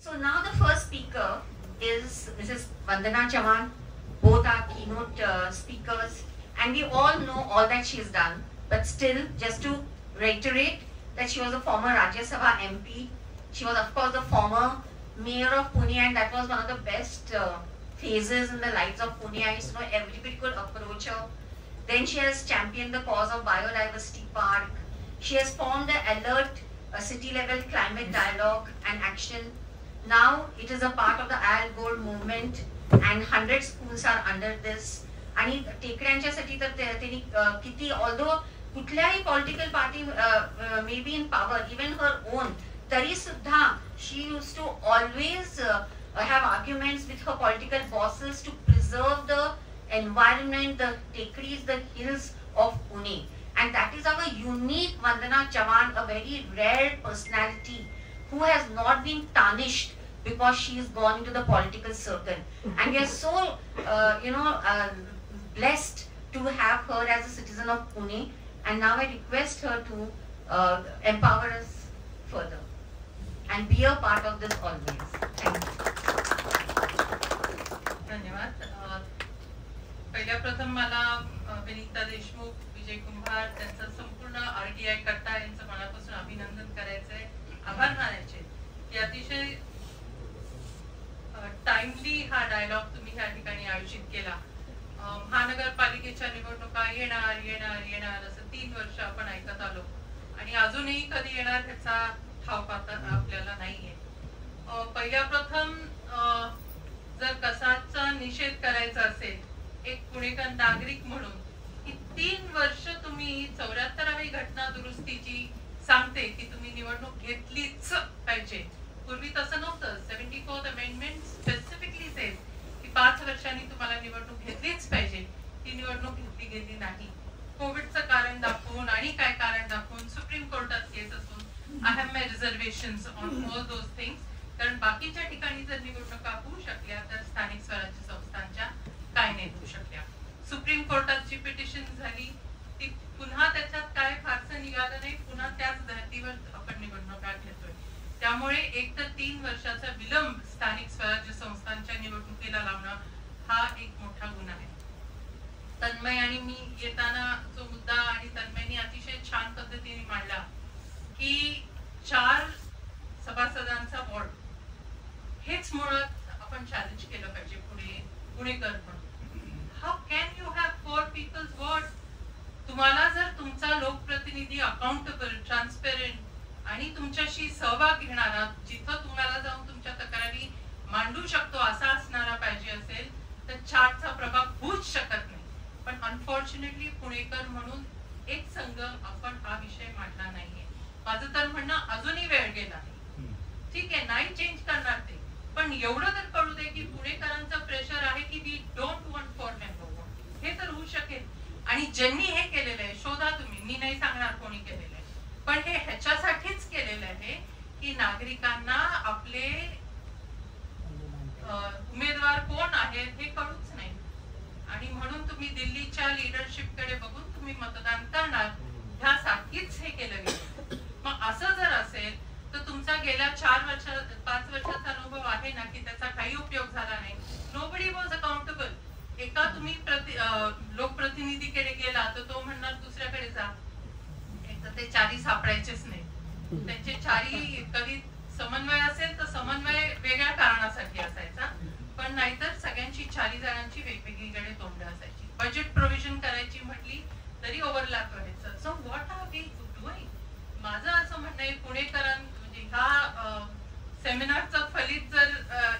So now the first speaker is Mrs. Vandana Chavan. Both are keynote speakers, and we all know all that she has done. But still, just to reiterate that she was a former Rajya Sabha MP. She was, of course, the former mayor of Pune, and that was one of the best phases in the lives of Pune. I used to know everybody could approach her. Then she has championed the cause of biodiversity park. She has formed the Alert city-level climate dialogue and action. Now it is a part of the Al Gore movement, and 100 schools are under this. आणि टेकड्यांच्यासाठी तर त्यांनी किती, although कुठल्याही political party may be in power, even her own, तरी सुद्धा she used to always have arguments with her political bosses to preserve the environment, the tekris, the hills of Pune. And that is our unique Vandana Chavan, a very rare personality who has not been tarnished because she has gone into the political circle. And we are so, blessed to have her as a citizen of Pune. And now I request her to empower us further and be a part of this always. Thank you. धन्यवाद. पहिल्या प्रथम मला विनीता देशमुख, विजय कुंभार, त्यांचा संपूर्ण RTI करता यांचं मनापासून अभिनंदन करायचंय, आभार मानायचे की अतिशय टाइमली हा डायलॉग तुम्ही ह्या ठिकाणी आयोजित केला. महानगरपालिकेच्या निवडणुका येणार येणार येणार असं 3 वर्ष आपण ऐकत आलो आणि अजूनही कधी येणार ह्याचा ठाऊक आपल्याला नाहीये. पहिल्या प्रथम जर कसाचा निषेध करायचा असेल एक पुणेकर नागरिक म्हणून की 3 वर्ष तुम्ही 74वी घटना दुरुस्तीची सांगते की तुम्ही निवडणूक घेतलीच पाहिजे. पूर्वी तसं नव्हतं. 74th अमेंडमेंट स्पेसिफिकली सेज की 5 वर्षांनी तुम्हाला निवडणूक घेतलीच पाहिजे. ती निवडणूक घेतली गेली नाही. कोविडचं कारण दाखवून आणि काय कारण दाखवून सुप्रीम कोर्टात केस असून I have my reservations on all those things. कारण बाकीच्या ठिकाणी जर निवडणुका होऊ शकल्या तर स्थानिक स्वराज्य संस्थांच्या काय नाही होऊ शकल्या. सुप्रीम कोर्टात जी पिटिशन झाली ती पुन्हा त्याच्यात काय फारसं निघालं नाही. पुन्हा त्याच धर्तीवर आपण निवडणुका घेतोय. त्यामुळे एक तर 3 वर्षाचा विलंब स्थानिक स्वराज्य संस्थांच्या निवडणुकीला लावणं हा एक मोठा गुन्हा आहे. तन्मय आणि मी येताना जो मुद्दा आणि तन्मयनी अतिशय छान पद्धतीने मांडला की 4 सभासदांचा वॉर्ड हेच मुळात आपण चॅलेंज केलं पाहिजे पुणेकर म्हणून. How can you have 4 peoples ward? तुम्हाला जर तुमचा लोकप्रतिनिधी अकाउंटेबल, ट्रान्सपेरंट आणि तुमच्याशी सहभाग घेणारा, जिथं तुम्हाला जाऊन तुमच्या तक्रारी मांडू शकतो असा असणारा पाहिजे असेल तर 4चा प्रभाग होऊच शकत नाही. पण अनफॉर्च्युनेटली पुणेकर म्हणून एक संघ आपण हा विषय मांडला नाहीये. माझं तर म्हणणं अजूनही वेळ गेला नाही. ठीक आहे, नाही चेंज करणार ते, पण एवढं तर कळू दे की पुणेकरांचं प्रेशर आहे की we don't want 4 member ward. हे तर होऊ शकेल. आणि ज्यांनी हे केलेलं आहे शोधा तुम्ही, मी नाही सांगणार कोणी केलेलं आहे, पण हे ह्याच्यासाठीच केलेलं आहे की नागरिकांना आपले उमेदवार कोण आहेत हे कळूच नाही. आणि म्हणून तुम्ही दिल्लीच्या लीडरशिप कडे बघून तुम्ही मतदान करणार ह्यासाठीच हे केलं गेलं. मग असं जर असेल तर तुमचा गेल्या 5 वर्षाचा अनुभव आहे ना की त्याचा काही उपयोग झाला नाही. Nobody was accountable. एका तुम्ही लोकप्रतिनिधीकडे गेला तर तो म्हणणार दुसऱ्याकडे जा. एक तर ते 4 सापडायचेच नाही. त्यांचे 4 कधी समन्वय असेल तर समन्वय वेगळ्या कारणासाठी असायचा, पण नाहीतर सगळ्यांची 4 जणांची वेगवेगळीकडे तोंड असायची. बजेट प्रोव्हिजन करायची म्हटली तरी ओव्हरलॅप व्हायचं. So what are we doing? माझं असं म्हणणं आहे पुणेकरां म्हणजे ह्या सेमिनारचं फलित जर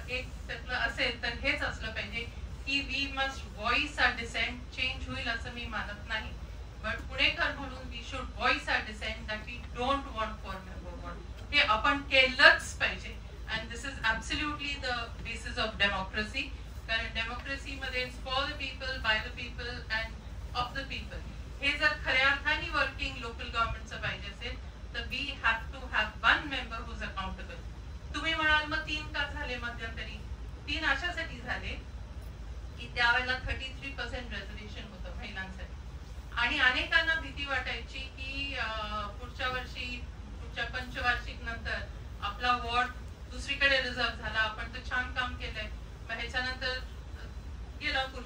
एक त्यातलं असेल तर हेच असलं पाहिजे की we must voice our dissent. Change होईल असं मी मानत नाही, बट पुणेकर म्हणून we should voice our dissent that we don't want 4 member ward. हे आपण केलंच पाहिजे. And this is absolutely the basis of democracy. कारण डेमोक्रेसीमध्ये it's for the people, by the people and of the people. हे जर खऱ्या अर्थाने वर्किंग लोकल गव्हर्नमेंटचं पाहिजे असेल तर we have to have 1 member who is accountable. तुम्ही म्हणाल मग 3 का झाले मध्यंतरी? 3 अशासाठी झाले की त्यावेळेला 33% रिझर्वेशन होतं महिलांसाठी आणि अनेकांना भीती वाटायची की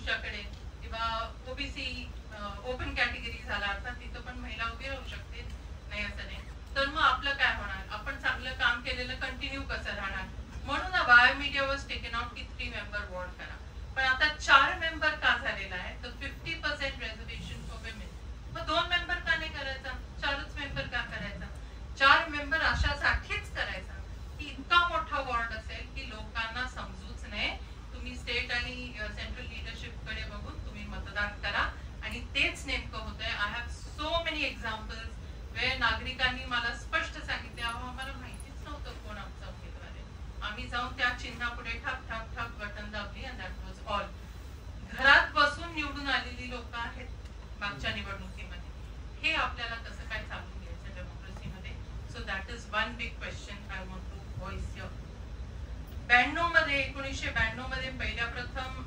पुरुषाकडे किंवा ओबीसी ओपन कॅटेगरी झाला अर्थात तिथं पण महिला उभी राहू शकते, नाही असं नाही. तर मग आपलं काय होणार, आपण चांगलं काम केलेलं कंटिन्यू कसं राहणार. म्हणून Y media was taken out की 3 मेंबर बोर्ड करा. पण आता 4 मेंबर का झालेला आहे, तर 50% रिझर्वेशन फॉर विमेन. मग 2 मेंबर का नाही करायचा, 4च मेंबर का करायचा. 4 मेंबर अशासाठीच करायचा की इतका मोठा वॉर्ड असेल की लोकांना समजूच नाही. तुम्ही स्टेट आणि सेंट्रल लीडरशिप कडे बघून तुम्ही मतदान करा. आणि तेच नेमकं होतंय. I have so many examples वे नागरिकांनी मला स्पष्ट सांगितले, अहो आम्हाला माहितीच नव्हतं कोण आमचा उमेदवार आहे. आम्ही जाऊन त्या चिन्हापुढे ठक ठक ठक बटन दाबली अँड दॅट वॉज ऑल. घरात बसून निवडून आलेली लोक आहेत मागच्या निवडणुकीमध्ये. हे आपल्याला कसं काय चालू घ्यायचं डेमोक्रेसीमध्ये. So that is one big question I want to voice here. 1992 मध्ये पहिल्या प्रथम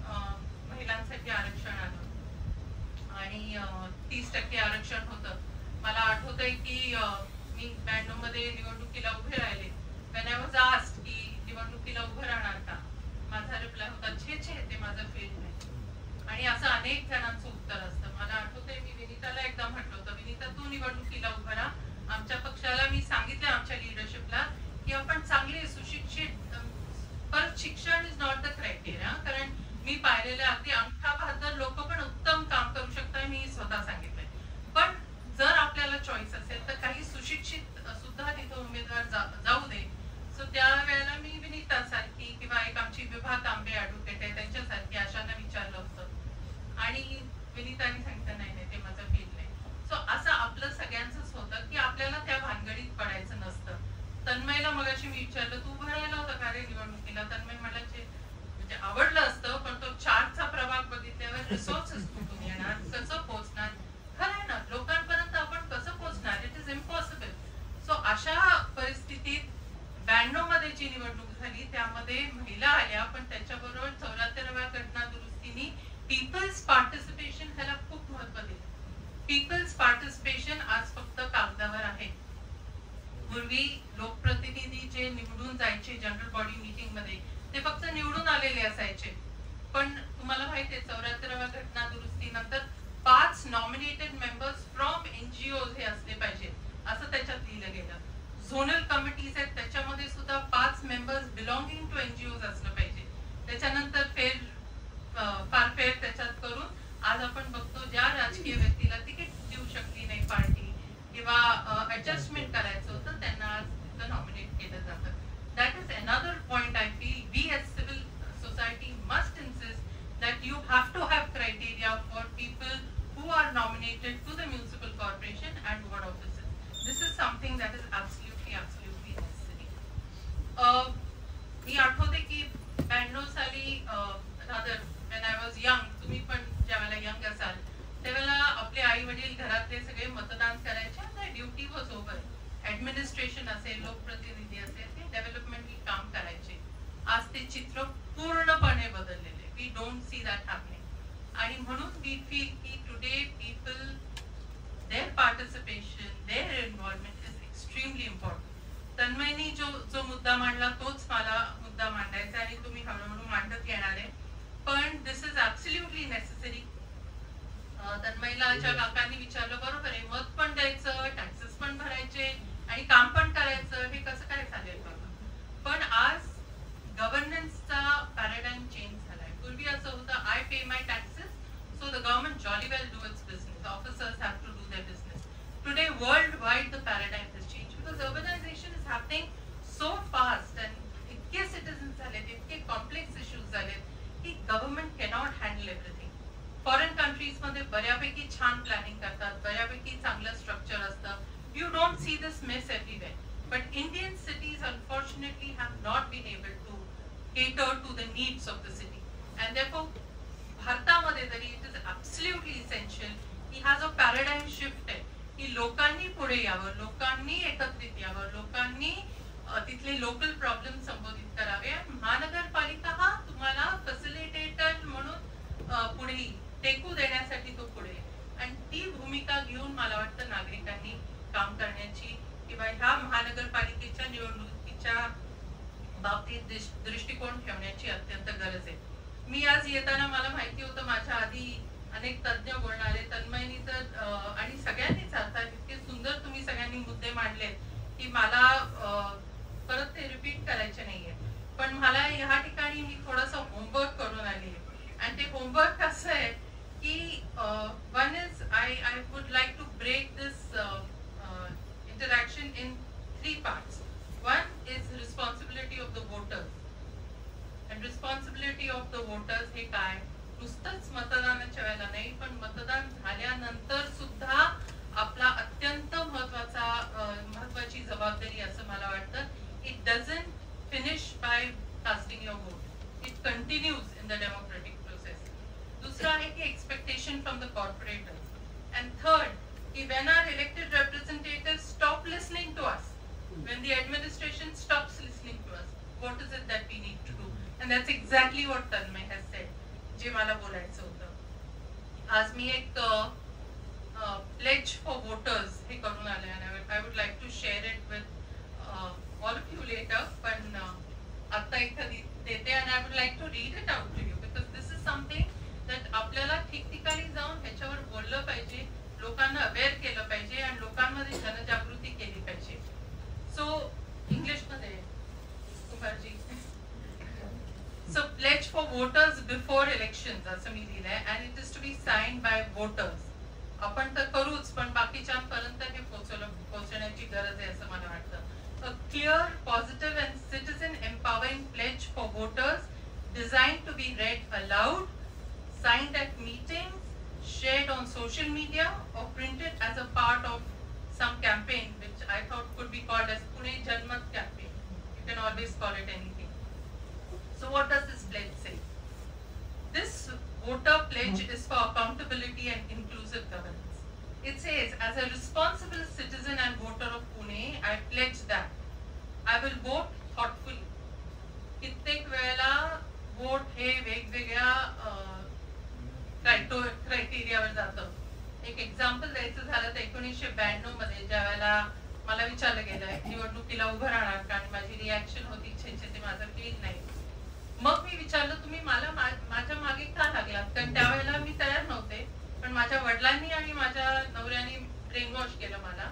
महिलांसाठी आरक्षण आलं आणि 30% आरक्षण होतं. मला आठवतंय की मी 92 मध्ये निवडणुकीला उभे राहिले. when I was asked की निवडणुकीला उभं राहणार का, माझा रिप्लाय होता छे छे ते माझं फील्ड नाही. आणि असं अनेक जणांचं उत्तर असतं. मला आठवतंय मी विनीताला एकदा म्हटलं होतं, विनीता तू निवडणुकीला उभं राहा. आमच्या पक्षाला मी सांगितलं आमच्या लिडरशिपला की आपण चांगले सुशिक्षित, पर शिक्षण इज नॉट द क्रायटेरिया. कारण मी पाहिलेले अगदी अंगठा बहादर लोक पण उत्तम काम करू शकतात, मी स्वतः सांगितलंय. पण जर आपल्याला चॉईस असेल तर काही सुशिक्षित सुद्धा तिथं उमेदवार जाऊ दे. सो त्यावेळेला मी विनीतासारखी किंवा एक आमची विभा तांबे ऍडव्होकेट आहे त्यांच्यासारखी अशांना विचारलं होतं आणि विनीताने सांगितलं नाही नाही ते माझं फील्ड नाही. सो असं आपलं सगळ्यांचंच होतं की आपल्याला त्या भानगडीत पडायचं नसतं. तन्मयला मगाशी मी विचारलं तू उभं राहिला होता का रे निवडणुकीला. तन्मय म्हणायचे म्हणजे आवडलं असतं पण तो 4चा प्रभाग बघितल्यावर रिसोर्सेस कुठून येणार, कसं पोहोचणार. खरं आहे ना, लोकांपर्यंत आपण कसं पोहोचणार, इट इज इम्पॉसिबल. सो अशा परिस्थितीत 92 मध्ये जी निवडणूक झाली त्यामध्ये महिला आल्या, पण त्याच्याबरोबर 74व्या घटना दुरुस्तीने पीपल्स पार्टिसिपेशन ह्याला खूप महत्व दिलं. पीपल्स पार्टिसिपेशन आज फक्त कागदावर आहे. पूर्वी लोकप्रतिनिधी जे निवडून जायचे जनरल बॉडी मीटिंग मध्ये ते फक्त निवडून आलेले असायचे. पण तुम्हाला माहिती आहे 74व्या घटना दुरुस्तीनंतर 5 नॉमिनेटेड मेंबर्स फ्रॉम NGOs हे असले पाहिजे असं त्याच्यात लिहिलं गेलं. झोनल कमिटीज आहेत त्याच्यामध्ये सुद्धा 5 मेंबर्स बिलॉंगिंग टू NGOs असलं पाहिजे. त्याच्यानंतर फार फेर त्याच्यात करून आज आपण बघतो ज्या राजकीय व्यक्तीला तिकीट देऊ शकली नाही पार्टी किंवा ऍडजस्टमेंट करायचं होतं त्यांना आज तिथं नॉमिनेट केलं जातं. That is another point I feel we as civil society must insist that you have to have criteria for people who are nominated to the municipal corporation and ward offices. This is something that is absolutely necessary. मी आठवते की 92 साली rather when I was young, तुम्ही पण ज्यावेळेला young असाल त्यावेळेला आपले आई वडील घरातले सगळे मतदान करायचे आणि ड्युटी वॉज ओव्हर. ऍडमिनिस्ट्रेशन असेल, लोकप्रतिनिधी असेल ते डेव्हलपमेंटली काम करायचे. आज ते चित्र पूर्णपणे बदललेले. We don't see that happening. आणि म्हणून वी फील की today people their participation, their involvement is extremely important. तन्मयनी जो मुद्दा मांडला तोच मला मुद्दा मांडायचा आणि तुम्ही हळूहळू मांडत येणार आहे. पण दिस इज ऍब्सोल्युटली नेसेसरी. तन्मयलाच्या काकांनी विचारलं बरोबर आहे, मत पण द्यायचं, टॅक्सेस पण भरायचे आणि काम पण करायचं, हे कसं काय चालेल बाबा. पण आज गव्हर्नन्सचा पॅराडाइम चेंज झालाय. पूर्वी असं होतं I pay my taxes so the government jolly well do its business, officers have to do their business. Today worldwide the paradigm has changed because urbanization is happening so fast and itke citizens zale, itke complex issues zale ki government cannot handle everything. Foreign countries मध्ये बऱ्यापैकी छान planning करतात, बऱ्यापैकी चांगलं structure असतं. You don't see this mess everywhere. But Indian cities unfortunately have not been able to cater to the needs of the city. And therefore भारतामध्ये तरी it is absolutely essential की हा जो पॅराडाइम शिफ्ट आहे की लोकांनी पुढे यावं, लोकांनी एकत्रित यावं, लोकांनी तिथले लोकल प्रॉब्लेम संबोधित करावे. महानगरपालिका हा तुम्हाला फॅसिलिटेटर म्हणून पुढे टेकू देण्यासाठी तो पुढे आणि ती भूमिका घेऊन मला वाटतं नागरिकांनी काम करण्याची किंवा ह्या महानगरपालिकेच्या निवडणुकीच्या बाबतीत दृष्टिकोन ठेवण्याची अत्यंत गरज आहे. मी आज येताना मला माहिती होतं माझ्या आधी अनेक तज्ञ बोलणारे, तन्मयनी तर आणि सगळ्यांनीच अर्थात इतके सुंदर तुम्ही सगळ्यांनी मुद्दे मांडले की मला परत ते रिपीट करायचे नाहीये. पण मला ह्या ठिकाणी मी थोडंसं होमवर्क करून आली आणि ते होमवर्क असं आहे की one is I would like to break this interaction in 3 parts. One is responsibility of the voters. And responsibility of the voters हे काय? नुसतंच मतदानाच्या वेळेला नाही, पण मतदान झाल्यानंतर सुद्धा आपला अत्यंत महत्वाची जबाबदारी असं मला वाटतं. It doesn't finish by casting your vote. It continues in the democratic process. दूसरा आहे की expectation from the corporators. And third, when our elected representatives stop listening to us, when the administration stops listening to us, what is it that we need to do? And that's exactly what Tanmay has said. जे मला बोलायचं होतं. आज मी एक pledge for voters हे करून आले and I would like to share it with all of you later. पण आता इथं देते and I would like to read it out to you because this is something that आपल्याला ठिकठिकाणी जाऊन ह्याच्यावर बोललं पाहिजे, लोकांना अवेअर केलं पाहिजे आणि लोकांमध्ये जनजागृती केली पाहिजे. सो इंग्लिश मध्ये Kumarji. So pledge for voters before elections असं मी लिहिलंय and it is to be signed by voters. आपण तर करूच पण बाकीच्यांपर्यंत हे पोहोचण्याची गरज आहे असं मला वाटतं. A clear, positive and citizen empowering pledge for voters designed to be read aloud, signed at meetings, shared on social media or printed as a part of some campaign which I thought could be called as Pune Janmat campaign. You can always call it anything. So what does this pledge say? This voter pledge is for accountability and inclusive governance. It says, as a responsible citizen and voter of Pune, I pledge that I will vote thoughtfully. कित्येक वेळेला vote हे वेगवेगळ्या क्रायटेरियावर जातं. एक example द्यायचं झालं तर 1992 मध्ये ज्या वेळेला मला विचारलं गेलं निवडणुकीला उभं राहणार का आणि माझी रिॲक्शन होती छे ते माझं फील नाही. मग मी विचारलं तुम्ही मला माझ्या मागे का लागलात, कारण त्यावेळेला मी तयार नव्हते. पण माझ्या वडिलांनी आणि माझ्या नवऱ्याने ब्रेन वॉश केलं मला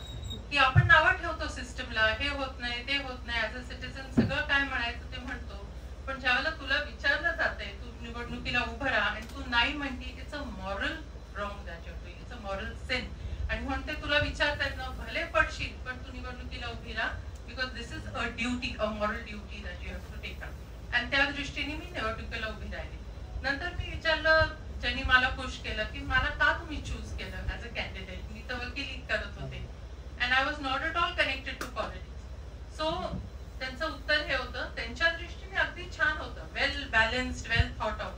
की आपण नावं ठेवतो सिस्टमला, हे होत नाही ते होत नाही, ऍज अ सिटिझन सगळं काय म्हणायचं ते म्हणतो. पण ज्यावेळेला तुला विचारलं जातंय तू निवडणुकीला उभं राहा आणि तू नाही म्हणती, it's a moral wrong that you are doing, it's a moral sin. आणि म्हणते तुला विचारतायत ना भले पडशील पण तू निवडणुकीला उभी राहा because this is a duty, a moral duty that you have to take up. आणि त्या दृष्टीने मी निवडणुकीला उभी राहिली. नंतर मी विचारलं, ज्यांनी मला खुश केलं की मला का तुम्ही चूज केलं ऍज अ कॅन्डिडेट. मी तर वकिली करत होते and I was not at all connected to politics. So त्यांचं उत्तर हे होतं, त्यांच्या दृष्टीने अगदी छान होतं, well balanced, well thought out.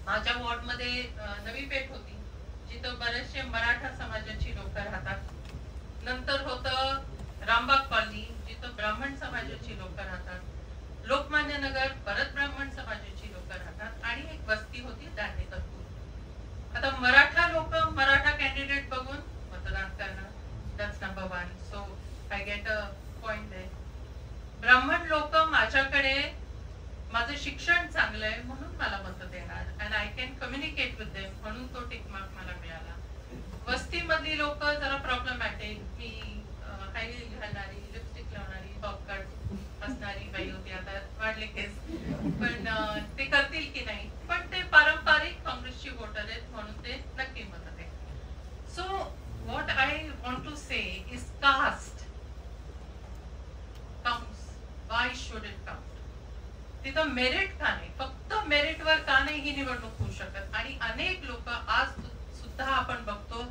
माझ्या वॉर्डमध्ये नवी पेठ होती जिथं बरेचसे मराठा समाजाची लोक राहतात. नंतर होतं रामबाग कॉलनी जिथं ब्राह्मण समाजाची लोक राहतात. लोकमान्य नगर परत ब्राह्मण समाजाची लोक राहतात आणि एक वस्ती होती दांडेकरपूर. आता मराठा लोक मराठा कॅन्डिडेट बघून मतदान करणार, that's number 1. So I get a point there. ब्राह्मण लोक माझ्याकडे माझं शिक्षण चांगलं आहे म्हणून मला मत देणार and I can communicate with them म्हणून तो टिक मार्क मला मिळाला. वस्तीमधली लोक जरा प्रॉब्लेमॅटिक, मी हाय हील घालणारी, लिपस्टिक लावणारी, पॉपकॉर्न असणारी बाई होती. आता वाढले केस, पण ते करतील की नाही. पण ते पारंपरिक काँग्रेसची वोटर आहेत म्हणून ते नक्की मत देत. So what I want to say is caste counts. Why should it count? तिथं मेरिट का नाही, फक्त मेरिटवर का नाही ही निवडणूक होऊ शकत. आणि अनेक लोक आज सुद्धा आपण बघतो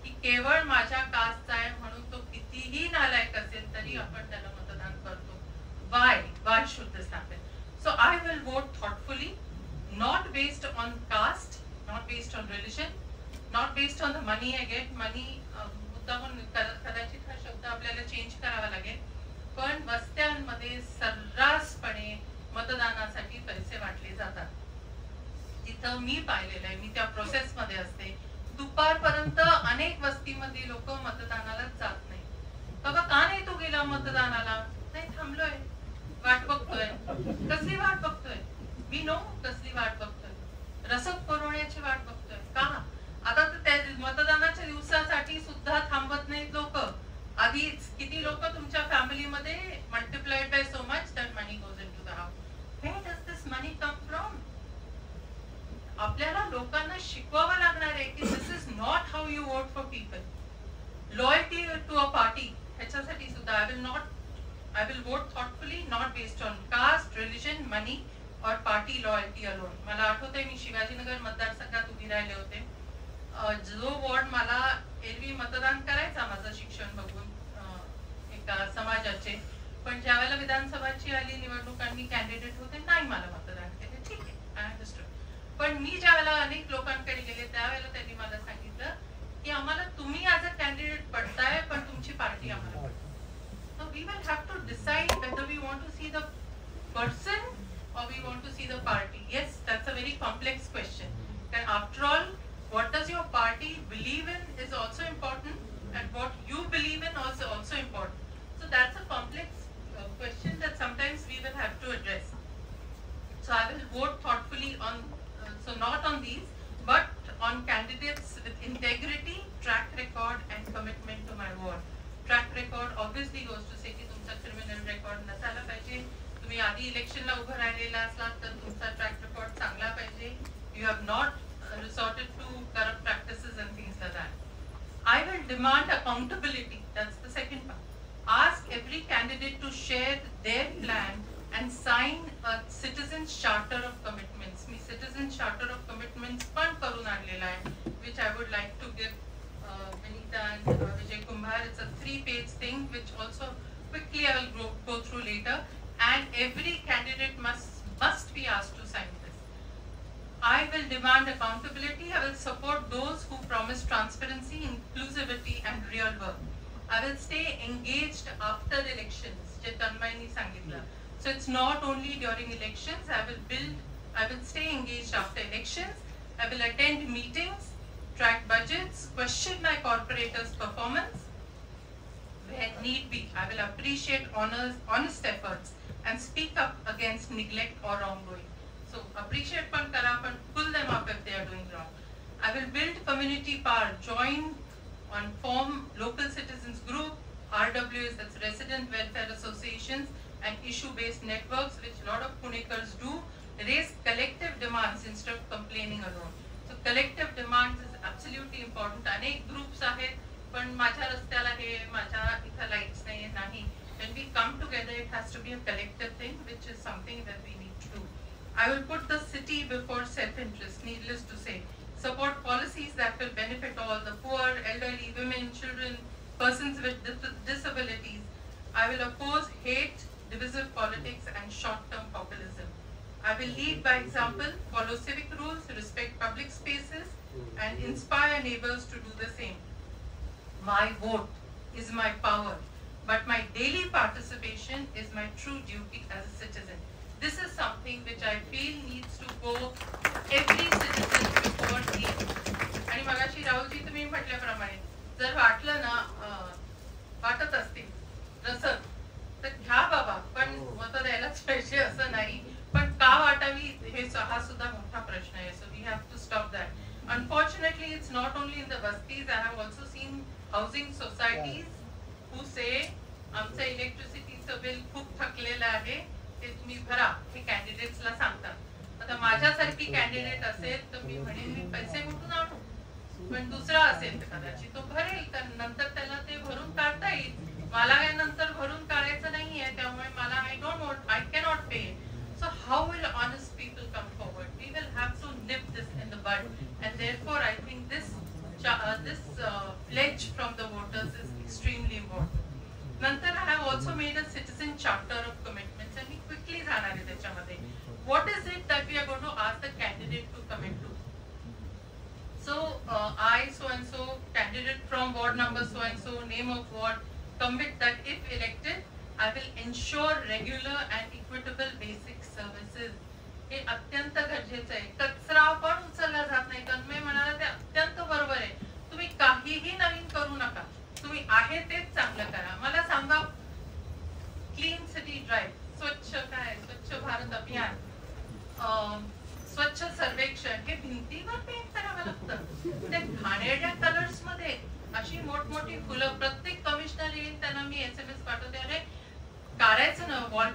की केवळ माझ्या कास्टचा आहे म्हणून तो कितीही नालायक असेल तरी आपण त्याला मतदान करतो. Why should this happen? So I will vote thoughtfully, not based on caste, not based on religion, not based on the money I get. Money मुद्दामून कदाचित हा शब्द आपल्याला चेंज करावा लागेल. पण वस्त्यांमध्ये सर्रासपणे मतदानासाठी पैसे वाटले जातात. जिथं मी पाहिलेलं आहे, मी त्या प्रोसेस मध्ये असते, दुपारपर्यंत अनेक वस्तीमध्ये लोक मतदानाला जात नाही. बाबा का नाही तो गेला मतदानाला? नाही थांबलोय, वाट बघतोय. कसली वाट बघतोय? मी नो कसली वाट बघतोय, रसद पुरवण्याची वाट बघतोय का? आता तर त्या मतदानाच्या दिवसासाठी सुद्धा थांबत नाहीत लोक. आधीच किती लोक तुमच्या फॅमिलीमध्ये multiplied by so much that money goes into the house. Where does this money come from? आपल्याला लोकांना शिकवावं लागणार आहे की this is not how you vote for people. Loyalty to a party ह्याच्यासाठी सुद्धा I will vote thoughtfully, not based on caste, religion, money or party loyalty alone. मला आठवतंय मी शिवाजीनगर मतदारसंघात उभी राहिले होते. जो वॉर्ड मला एरवी मतदान करायचा माझं शिक्षण बघून एका समाजाचे, पण ज्यावेळेला विधानसभाची आली निवडणूक आणि कॅन्डिडेट होते नाही मला मतदान केले. ठीक आहे, आय अंडरस्टूड. पण मी ज्यावेळेला अनेक लोकांकडे गेले त्यावेळेला त्यांनी मला सांगितलं की आम्हाला तुम्ही ॲज अ कॅन्डिडेट पडताय पण तुमची पार्टी आम्हाला पडते. So we will have to decide whether we want to see the person or we want to see the party. Yes, that's a very complex question. And after all, what does your party believe in is also important, and what you believe in also important. So that's a complex question that sometimes we will have to address. So I will vote thoughtfully on, so not on these, but on candidates with integrity, track record, and commitment to my ward. Track record obviously goes to say की तुमचा criminal record नसायला पाहिजे. तुम्ही आधी इलेक्शनला उभं राहिलेला असलात तर तुमचा ट्रॅक रेकॉर्ड चांगला पाहिजे. You have not resorted to corrupt practices and things like that. I will demand accountability. That's the second part. Ask every candidate to share their plan and sign a citizen charter of commitments. मी citizen charter of commitments पण करून आणलेला आहे, which I would like to give Vinita and Vijay Kumbhar. It's a 3-page thing which also quickly I will go through later, and every candidate must be asked to sign this. I will demand accountability. I will support those who promise transparency, inclusivity and real work. I will stay engaged after elections. जे तन्मयनी सांगितलं. So it's not only during elections. I will stay engaged after elections. I will attend meetings, track budgets, question my corporators' performance where need be. I will appreciate honest efforts and speak up against neglect or wrongdoing. So appreciate pan kara, pan pull them up if they are doing wrong. I will build community power, join on form local citizens group, RWAs, that's resident welfare associations, and issue-based networks, which a lot of Punekars do. Raise collective demands instead of complaining alone. So collective demands is absolutely important. अनेक groups आहेत पण माझ्या रस्त्याला हे माझ्या इथं lights नाही. When we come together, it has to be a collective thing, which is something that we need to do. I will put the city before self-interest. Needless to say, support policies that will benefit all the poor, elderly, women, children, persons with disabilities. I will oppose hate, divisive politics, and short-term populism. I will lead by example, follow civic rules, respect public spaces, and inspire neighbors to do the same. My vote is my power, but my daily participation is my true duty as a citizen. This is something which I feel needs to go every citizen before he. आणि मगाशी राहुलजी तुम्ही म्हटल्याप्रमाणे जर वाटलं ना वाटत असतील रसद तर घ्या बाबा, पण मत द्यायलाच पाहिजे असं नाही. पण का वाटावी हा सुद्धा मोठा प्रश्न आहे. So we have to stop that. Unfortunately, it's not only in the Bastis. I have also seen housing societies who say आमचं इलेक्ट्रिसिटीचं बिल खूप थकलेलं आहे, ते तुम्ही भरा, हे कॅन्डिडेट्सला सांगतात. आता माझ्यासारखी कॅन्डिडेट असेल तर मी म्हणेन मी पैसे कुठून आणू, पण दुसरा असेल तर कदाचित तो भरेल, तर नंतर त्याला ते भरून काढता येईल. मला काय नंतर भरून काढायचं नाहीये, त्यामुळे मला I cannot pay. So how will honest people come forward? We will have to nip this in the bud, and therefore I think this pledge from the voters is extremely important. Nantar I have also made a citizen charter of commitments, and we quickly जाणार आहे त्याच्यामध्ये. What is it that we are going to ask the candidate to commit to? So I so and so candidate from ward number so and so, name of ward, commit that if elected I will ensure regular and equitable basic services. हे अत्यंत गरजेचं आहे. कचरा पण उचलला जात नाही. तन्मय म्हणाला ते अत्यंत बरोबर आहे. तुम्ही काहीही नवीन करू नका, तुम्ही आहे तेच चांगलं करा. मला सांगा, क्लीन सिटी ड्राईव्ह, स्वच्छ भारत अभियान,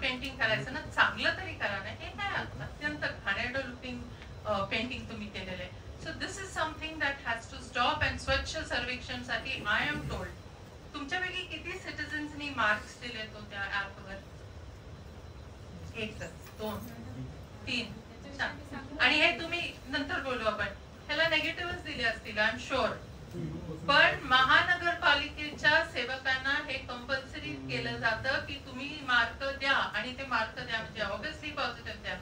पेंटिंग करायचं ना, चांगलं तरी करा ना. हे काय अत्यंत घाणेरडं लुकिंग पेंटिंग तुम्ही केलेलं आहे. So this is something that has to stop. And स्वच्छ सर्वेक्षणसाठी आय एम टोल्ड तुमच्यापैकी किती सिटिझन्सनी मार्क्स दिले तो त्या ऍपवर? एकच, 2, 3. आणि हे तुम्ही नंतर बोलू आपण. ह्याला नेगेटिव्हच दिले असतील आय एम शुअर. पण महानगरपालिकेच्या सेवकांना हे कंपल्सरी केलं जातं की तुम्ही मार्क द्या आणि ते मार्क द्या म्हणजे ऑब्विसली पॉझिटिव्ह द्या.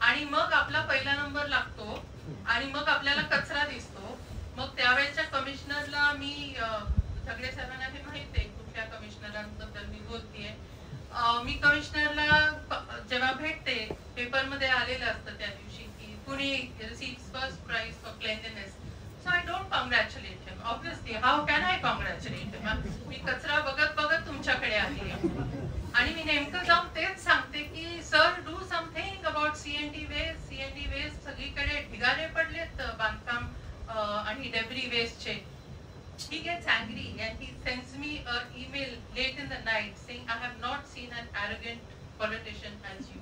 आणि मग आपला पहिला नंबर लागतो आणि मग आपल्याला कचरा दिसतो. मग त्यावेळेच्या कमिशनरला मी सगळे सर्वांना हे माहित आहे कुठल्या कमिशनरांबद्दल मी बोलतेय. मी कमिशनरला जेव्हा भेटते पेपरमध्ये आलेलं असतं त्या दिवशी की कुणी receives first prize for cleanliness. So I don't congratulate him. Obviously, how can I congratulate him? मी कचरा बघत बघत तुमच्याकडे आली आणि मी नेमकं जाऊन तेच सांगते की sir do something about CND waste. CND waste सगळीकडे ढिगारे पडलेत बांधकाम आणि डेब्री वेस्टचे. He gets angry and he sends me an email late in the night saying I have not seen an arrogant politician as you.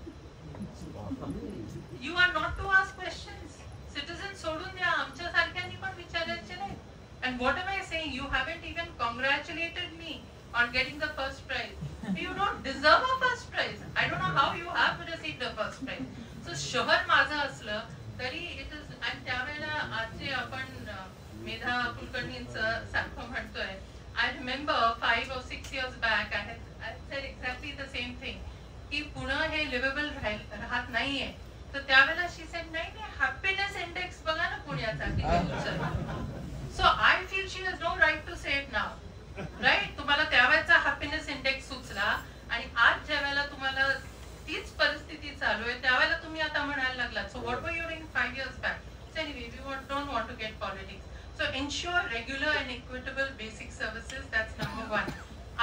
You are not to ask questions. Citizens सोडून द्या, आमच्या सारख्यांनी पण विचारायचे नाही. And what am I saying? You haven't even congratulated me on getting the first prize. You don't deserve a first prize. I don't know how you have received a first prize. So शहर माझं असलं तरी it is. आणि त्यावेळेला आज आपण मेधा कुलकर्णींचं सारखं म्हणतोय. I remember 5 or 6 years back I had said exactly the same thing की पुणे हे लिव्हेबल राहत नाहीये. तर त्यावेळेला शी सेड नाही हॅपीनेस इंडेक्स बघा ना पुण्याचा किती. So I feel she has no right to say it now. Right, तुम्हाला त्यावेळेचा हॅपीनेस इंडेक्स सुचला आणि आज ज्या वेळेला तुम्हाला तीच परिस्थिती चालू आहे त्यावेळेला तुम्ही आता म्हणायला लागलात. So what were you doing 5 years back? So anyway, we don't want to get politics. So ensure regular and equitable basic services. That's number 1.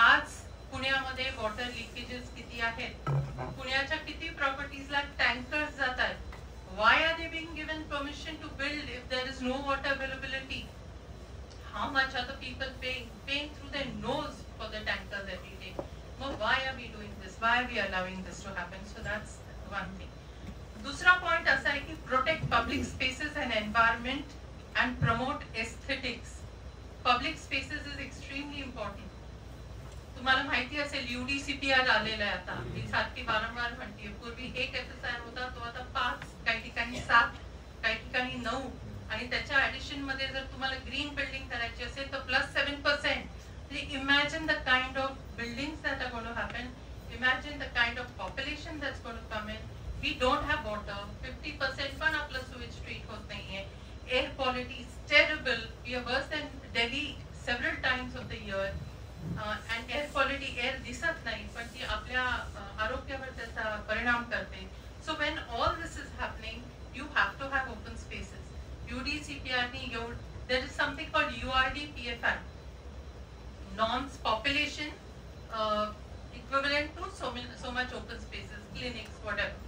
आज पुण्यामध्ये वॉटर लिकेजेस किती आहेत? पुण्याच्या किती प्रॉपर्टीजला टँकर्स जात आहेत? Why are they being given permission to build if there is no water availability? How much are the people paying through their nose for the tankers every day? Well, why are we doing this? Why are we allowing this to happen? So that's one thing. दूसरा point असा आहे की protect public spaces and environment and promote aesthetics. Public spaces is extremely important. तुम्हाला माहिती असेल UDCPR आलेला आहे आता. मी सारखी वारंवार म्हणते. पूर्वी 1 FSR होता, तो आता 5, काही ठिकाणी 7, काही ठिकाणी 9 आणि त्याच्या ऍडिशन मध्ये जर तुम्हाला ग्रीन बिल्डिंग करायची असेल तर +7%. Imagine the kind of buildings that are going to happen. Imagine the kind of population that's going to come in. We don't have water. 50% पण आपलं sewage treat होत नाहीये. Air quality is terrible. We are worse than Delhi several times of the year. And air quality, air दिसत नाही पण ती आपल्या आरोग्यावर त्याचा परिणाम करते. So when all this is happening, you have to have open spaces. UDCPR ni there is something called URD-PFI. Norms population equivalent to so much open spaces, clinics, whatever.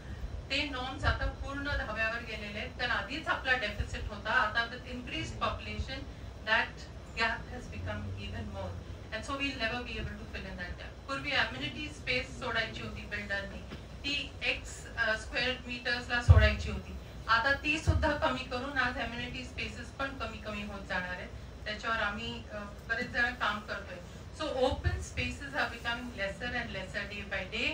ते नॉर्म्स आता पूर्ण धाब्यावर गेलेले आहेत. कारण आधीच आपला डेफिसिट होता. आता with increased population that gap has become even more and so we'll never be able to fill in that gap. पूर्वी अम्युनिटी स्पेस सोडायची होती बिल्डरनी, ती X स्क्वेअर मीटर्सला सोडायची होती. आता ती सुद्धा कमी करून आज अम्युनिटी स्पेसेस पण कमी होत जाणार आहेत. त्याच्यावर आम्ही बरेच जण काम करतोय. So open spaces are becoming lesser and lesser day by day.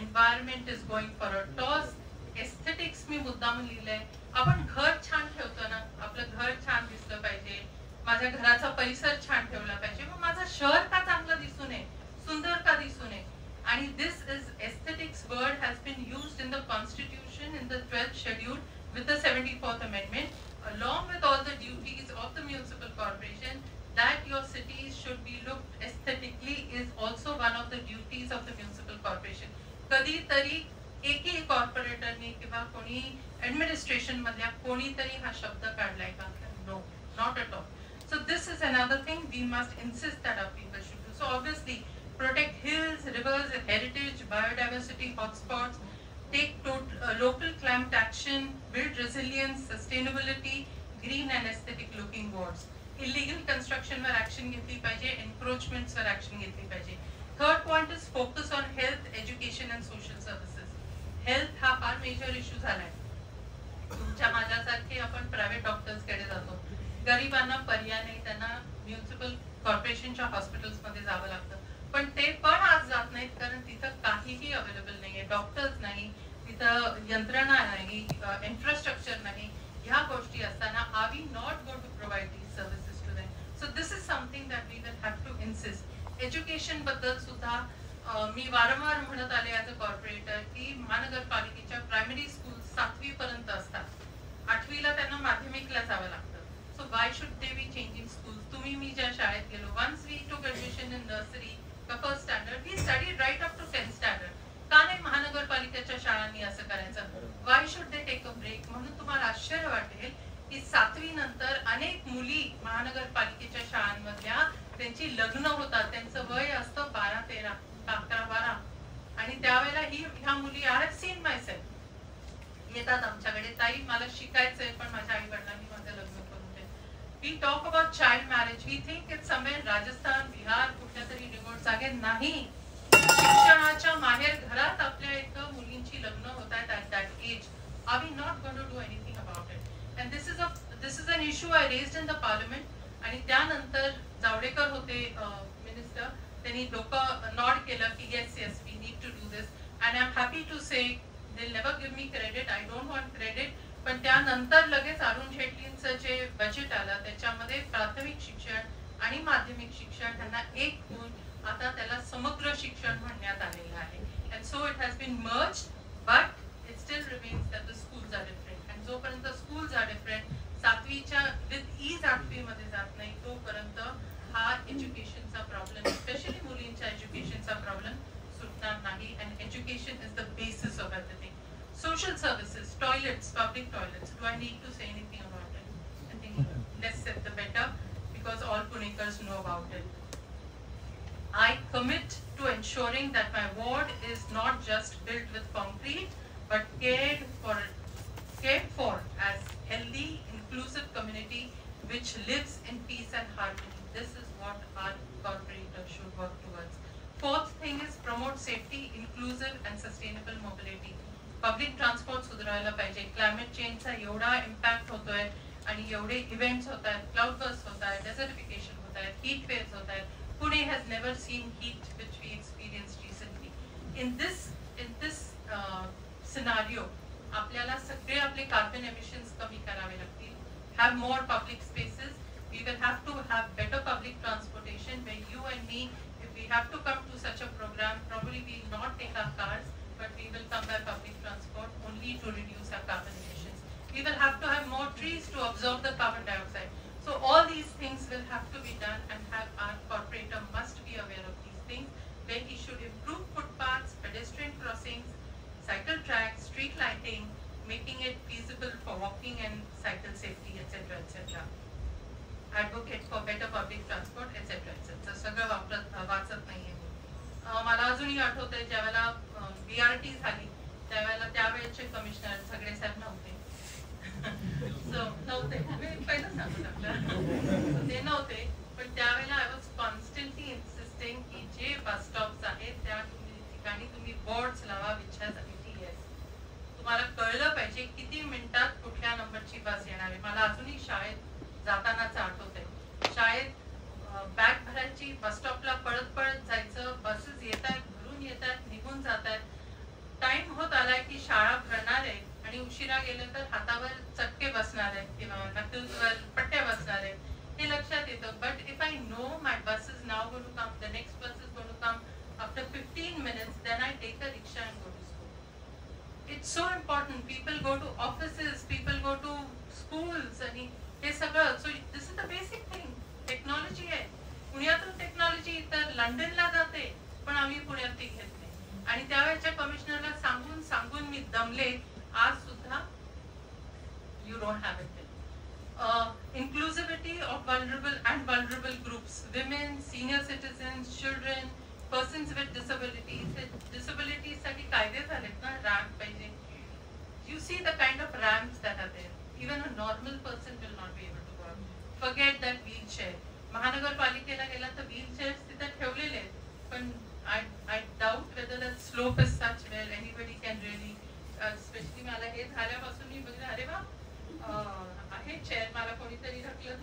Environment is going for a toss. Aesthetics मी मुद्दाम लिहिलंय. आपण घर छान ठेवतो ना, आपलं घर छान दिसलं पाहिजे, माझ्या घराचा परिसर छान ठेवला पाहिजे, मग माझं शहर का चांगलं दिसू नये, सुंदर का दिसू नये. आणि this is aesthetics word has been used in the constitution in the 12th schedule with the 74th amendment along with all the duties of the municipal corporation that your cities should be looked aesthetically is also one of the duties of the municipal corporation. कधीतरी एकही कॉर्पोरेटरनी किंवा कोणी administration मधल्या कोणीतरी हा शब्द काढलाय का? No, not at all. So this is another thing we must insist that our people should do. So obviously protect hills, rivers, heritage, biodiversity hotspots, take local climate action, build resilience, sustainability, green and aesthetic looking wards. Illegal construction वर action घेतली पाहिजे, encroachments वर action घेतली पाहिजे. Third point is focus on health, education and social services. गरिबांना पर्याय नाही, त्यांना म्युनिसिपल कॉर्पोरेशनच्या हॉस्पिटल्समध्ये जावं लागतं. पण ते पण आज जात नाहीत, कारण तिथं काहीही अवेलेबल नाहीये. डॉक्टर्स नाही, तिथं यंत्रणा नाही, इन्फ्रास्ट्रक्चर नाही. ह्या गोष्टी असताना are we not going to provide these services to them? So this is something that we will have to insist. Education बद्दल सुद्धा मी वारंवार म्हणत आले ॲज अ कॉर्पोरेटर की महानगरपालिकेच्या प्रायमरी स्कूल 7वी पर्यंत असतात. 8वीला त्यांना माध्यमिकला जावं लागतं. So why should they be changing school? तुम्ही मी ज्या शाळेत गेलो, once we took admission in nursery first standard, we studied right up to 10th standard. का नाही महानगरपालिकेच्या शाळांनी असं करायचं? Why should they take a break? म्हणून तुम्हाला आश्चर्य वाटेल की 7वी नंतर अनेक मुली महानगरपालिकेच्या शाळांमधल्या त्यांची लग्न होतात, त्यांचं वय असतं 12, 13, 11, 12, आणि त्यावेळेला ह्या मुली, I have seen my self, येतात आमच्याकडे, ताई मला शिकायचंय पण माझ्या आई वडिलांनी माझं लग्न करून दे. We talk about child marriage, we think it's somewhere Rajasthan, Bihar, कुठल्या तरी रिमोट जागेत. नाही, शिक्षणाच्या माहेर घरात आपल्या इथं मुलींची लग्न होत आहेत at that age. Are we not going to do anything about it? And this is an issue I raised in the parliament. आणि त्यानंतर जावडेकर होते मिनिस्टर, त्यांनी डोकं नॉड केलं की yes yes we need to do this. And I am happy to say they'll never give me credit, I don't want credit, पण त्यानंतर लगेच अरुण जेटलींचं जे बजेट आलं त्याच्यामध्ये प्राथमिक शिक्षण आणि माध्यमिक शिक्षण ह्यांना एक होऊन आता त्याला समग्र शिक्षण म्हणण्यात आलेलं आहे. and so it has been merged, but it still remains that the schools are different. and जोपर्यंत schools are different, 7वीच्या with ease 8वी मध्ये जात नाही तोपर्यंत हा एज्युकेशनचा प्रॉब्लेम, स्पेशली मुलींच्या एज्युकेशनचा प्रॉब्लेम सुटणार नाही. and education is the basis of everything. Social services, toilets, public toilets, do I need to say anything about it? I think less said the better, because all Punekars know about it. I commit to ensuring that my ward is not just built with concrete but cared for as healthy, inclusive community which lives in peace and harmony. This is what our corporators should work towards. Fourth thing is promote safety, inclusive and sustainable mobility. Public transport सुधारायला पाहिजे. Climate चेंजचा एवढा impact होतोय आणि एवढे events होत आहेत, cloud burst होत आहेत, डेझर्टिफिकेशन होत आहेत, हीट वेव्स होत आहेत. Pune has never seen heat which we experienced recently. In this scenario आपल्याला सगळे आपले कार्बन एमिशन्स कमी करावे लागतील. Have more public spaces. We will have to have better public transportation. When you and me, if we have to come to such a program, probably we will not take our cars, but we will come by public transport only to reduce our carbon emissions. We will have to have more trees to absorb the carbon dioxide. So all these things will have to be done, and our corporator must be aware of these things, where he should improve footpaths, pedestrian crossings, cycle tracks, street lighting, making it feasible for walking and cycle safety, etc., etc. Advocate for better public transport, etc., etc. सगळं वाचत नाहीये. मला अजूनही आठवतंय ज्यावेळेला BRT झाली त्यावेळेला त्यावेळेचे commissioner सगळे साहेब नव्हते. नव्हते, मी पहिलं सांगू शकलं ते नव्हते, पण त्यावेळेला आय वॉज कॉन्स्टंटली इन्सिस्टिंग की जे बस स्टॉप्स आहेत त्या ठिकाणी तुम्ही बोर्ड्स लावा विच हॅज ETS. तुम्हाला कळलं पाहिजे किती मिनिटात कुठल्या नंबरची बस येणार आहे. मला अजूनही शाळेत जातानाच आठवतंय, शाळेत बॅग भरायची, बस स्टॉपला पळत पळत जायचं, बसेस येत आहेत, भरून येत आहेत, निघून जात आहेत. टाइम होत आलाय की शाळा भरणार आहे आणि उशिरा गेलं तर हातावर चटके बसणार आहेत किंवा नकलवर पट्ट्या बसणार आहेत, हे लक्षात येतं. But if I know my bus is now going to come, the next bus is going to come after 15 minutes, then I take a rickshaw and go to school. It's so important. People go to offices, people go to schools, आणि हे सगळं. So this is the basic thing. Technology आहे, पुण्यातून technology तर लंडनला जाते, पण आम्ही पुण्यात ती घेत नाही. आणि त्यावेळेच्या कमिशनरला सांगून सांगून मी दमले. आज सुद्धा you don't have it. Inclusivity of vulnerable groups, women, senior citizens, children, persons with disabilities. Disabilities साठी कायदे झालेत ना, रॅम्प पाहिजे. You see the kind of ramps that are there. Even a normal person will not be able to go out. Forget that wheelchair. महानगरपालिकेला गेला तर wheelchairs तिथे ठेवलेले आहेत, पण I doubt whether the slope is such where anybody can really, especially मला हे झाल्यापासून मी बघितलं, अरे वा आहे चेअर, मला कोणीतरी ढकलत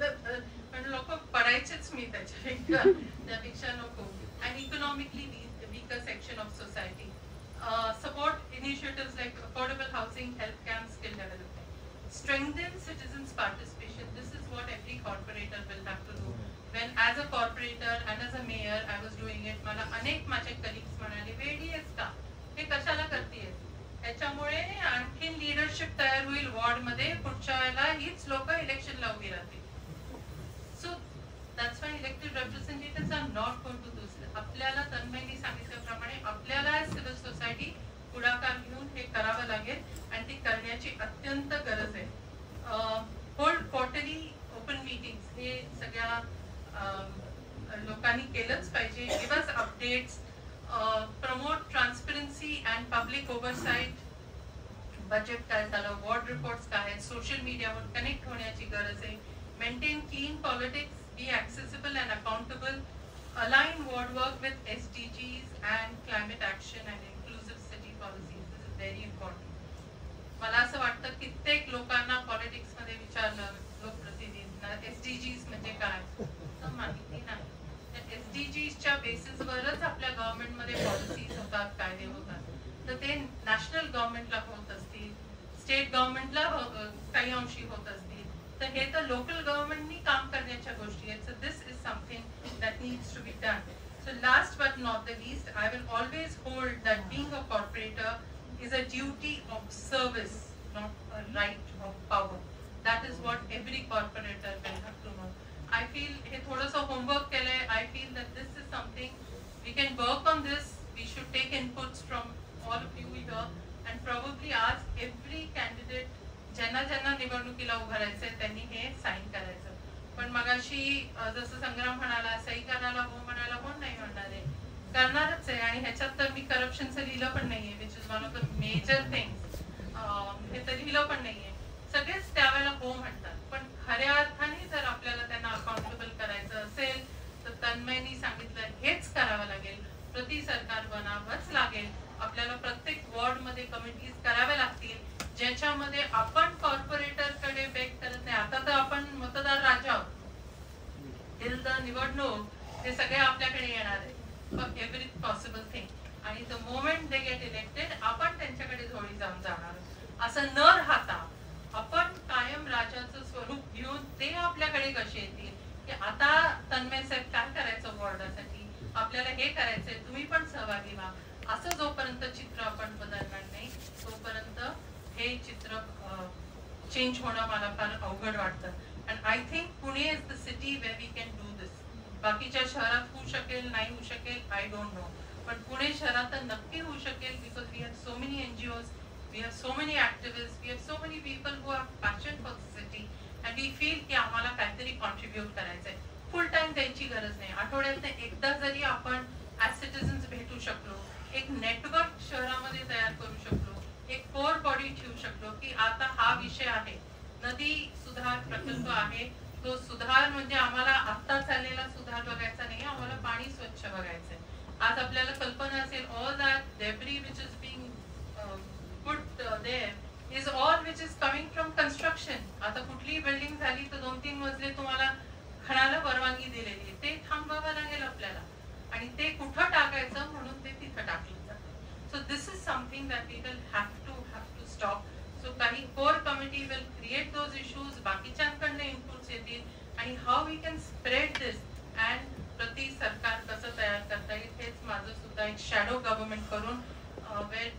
तर पण लोक पडायचेच मी त्यापेक्षा नको. And economically weaker section of society. Support initiatives like affordable housing, health camps, skill development. Strengthen citizens' participation. This is what every corporator will have to do. When as a corporator and as a mayor I was doing it, मला अनेक माझे colleagues म्हणाले वेडी आहेस का, हे कशाला करतेस, त्याच्यामुळे आणखीन लीडरशिप तयार होईल वॉर्ड मध्ये, पुढच्या वेळेला हीच लोक इलेक्शनला उभी राहतील. So that's why elected representatives are not going to do this. आपल्याला तन्मयनी सांगितल्याप्रमाणे आपल्याला सिव्हिल सोसायटी पुढाकार घेऊन हे करावं लागेल आणि ती करण्याची अत्यंत गरज आहे. होल्ड क्वार्टरली ओपन मीटिंग्स हे सगळ्या लोकांनी केलंच पाहिजे. Give us updates, promote transparency and public oversight. Budget काय झालं, वॉर्ड रिपोर्ट्स काय आहेत, सोशल मीडियावर कनेक्ट होण्याची गरज आहे. Maintain clean politics, be accessible and accountable, align ward work with SDGs and climate action and inclusive city policies. This is very important. मला असं वाटतं कित्येक लोकांना पॉलिटिक्स मध्ये विचारलं लोकप्रतिनिधींना SDGs म्हणजे काय तर माहिती नाही. SDGsच्या बेसिसवरच आपल्या गव्हर्नमेंट मध्ये पॉलिसीज होतात, कायदे होतात. तर ते नॅशनल गव्हर्नमेंटला होत असतील, स्टेट गव्हर्नमेंटला काही अंशी होत असतील, तर हे तर लोकल गव्हर्नमेंटनी काम करण्याच्या गोष्टी आहेत. So this is something that needs to be done. So last but not the least, I will always hold that being a corporator is a duty of service, not a right of power. That is what every corporator will have to know. I feel हे थोडंसं homework केलंय. I feel that this is something we can work on this. We should take inputs from all of you here and probably आज every candidate ज्यांना निवडणुकीला उभं राहायचंय त्यांनी हे साईन करायचं. पण मगाशी जसं संग्राम म्हणाला, सही करायला हो म्हणायला कोण नाही म्हणणार आहे, करणारच आहे. आणि ह्याच्यात तर मी करप्शनचं लिहिलं पण नाहीये, which is one of the major things. हे तर लिहिलं पण नाहीये. सगळेच त्यावेळेला हो म्हणतात, पण खऱ्या अर्थाने जर आपल्याला त्यांना अकाउंटेबल करायचं असेल तर तन्मयनी सांगितलं हेच करावं लागेल. प्रति सरकार बनावंच लागेल. आपल्याला प्रत्येक वॉर्ड मध्ये कमिटीज कराव्या लागतील ज्याच्यामध्ये आपण कॉर्पोरेटर कडे बेक करत नाही. आता तर आपण मतदार राजा आहोत, टिल द निवडणूक ते सगळे आपल्याकडे येणार आहे फॉर एव्हरी पॉसिबल थिंग. आणि the moment they get elected आपण त्यांच्याकडे झोळी जाऊन जाणार. असं न राहता आपण कायम राजाचं स्वरूप घेऊन ते आपल्याकडे कसे येतील की आता तन्मय साहेब काय करायचं वॉर्डासाठी, आपल्याला हे करायचंय, तुम्ही पण सहभागी व्हा. असं जोपर्यंत चित्र आपण बदलणार नाही तोपर्यंत हे चित्र चेंज होणं मला फार अवघड वाटतं. And I think Pune is the city where we can do this. बाकीच्या शहरात होऊ शकेल नाही होऊ शकेल आय डोंट नो, पण पुणे शहरात तर नक्की होऊ शकेल. Because we have so many NGOs, we have so many activists, we have so many people who are passionate for the city and we feel की आम्हाला काहीतरी कॉन्ट्रीब्यूट करायचंय. फुल टाइम त्यांची गरज नाही. आठवड्यात एकदा जरी आपण ऍज सिटीजन्स भेटू शकलो, एक नेटवर्क शहरामध्ये तयार करू शकलो, एक कोर बॉडी ठेवू शकलो की आता हा विषय आहे, नदी सुधार प्रकल्प आहे, तो सुधार म्हणजे आम्हाला आता चाललेला सुधार बघायचा नाही, आम्हाला पाणी स्वच्छ बघायचंय. आज आपल्याला कल्पना असेल all that debris which is being put there is all which is coming from construction. आता कुठली बिल्डिंग झाली तर 2-3 मजले तुम्हाला खणाला परवानगी दिलेली आहे, ते थांबवावं लागेल आपल्याला आणि ते कुठं टाकायचं म्हणून ते तिथं टाकलं जातं. So this is something that we will have to stop. So काही core committee will create those issues, बाकीच्यांकडनं इनपुट्स येतील आणि how we can spread this and प्रति सरकार कसं तयार करता येईल हेच माझं सुद्धा एक शॅडो गव्हर्नमेंट करून वेळ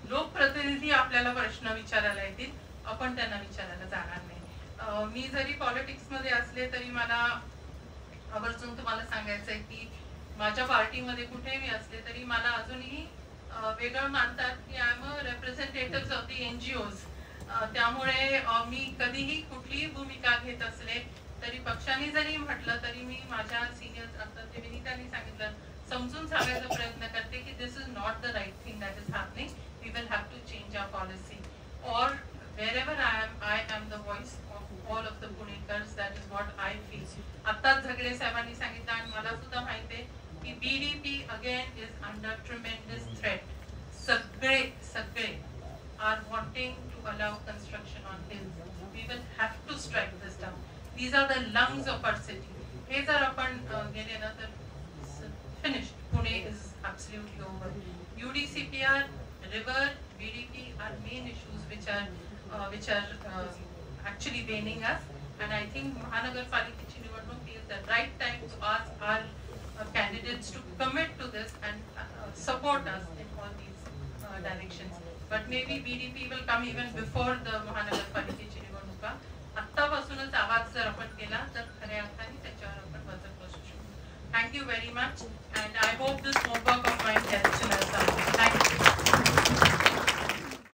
लोकप्रतिनिधी आपल्याला प्रश्न विचारायला येतील, आपण त्यांना विचारायला जाणार नाही. मी जरी पॉलिटिक्स मध्ये असले तरी मला आवर्जून तुम्हाला सांगायचंय की माझ्या पार्टीमध्ये कुठे मी असले तरी मला अजूनही वेगळं मानतात की I am a representative of the NGOs. त्यामुळे मी कधीही कुठलीही भूमिका घेत असले तरी पक्षाने जरी म्हटलं तरी मी माझ्या सिनियर आता ते विनीतांनी सांगितलं समजून सांगायचा प्रयत्न करते की this is not the right thing that is happening. We will have to change our policy, or wherever I am the voice of all of the Punekars. That is what I feel. आत्ताच झगडे साहेबांनी सांगितलं आणि मला सुद्धा माहिती आहे की BDP again is under tremendous threat. सगळे are wanting to allow construction on hills. We will have to strike this down. These are the lungs of our city. हे जर आपण गेले ना तर finished. Pune is absolutely over. UDCPR, river, BDP are main issues which are actually waning us. And I think Mahanagarpalikachi Niwadnuk is the right time to ask our candidates to commit to this and support us in all these directions. But maybe BDP will come even before the Mahanagarpalikachi Niwadnuka. आत्तापासूनच आवाज जर आपण केला तर खऱ्या अर्थाने त्याच्यावर आपण वचक बसू शकतो. Thank you very much.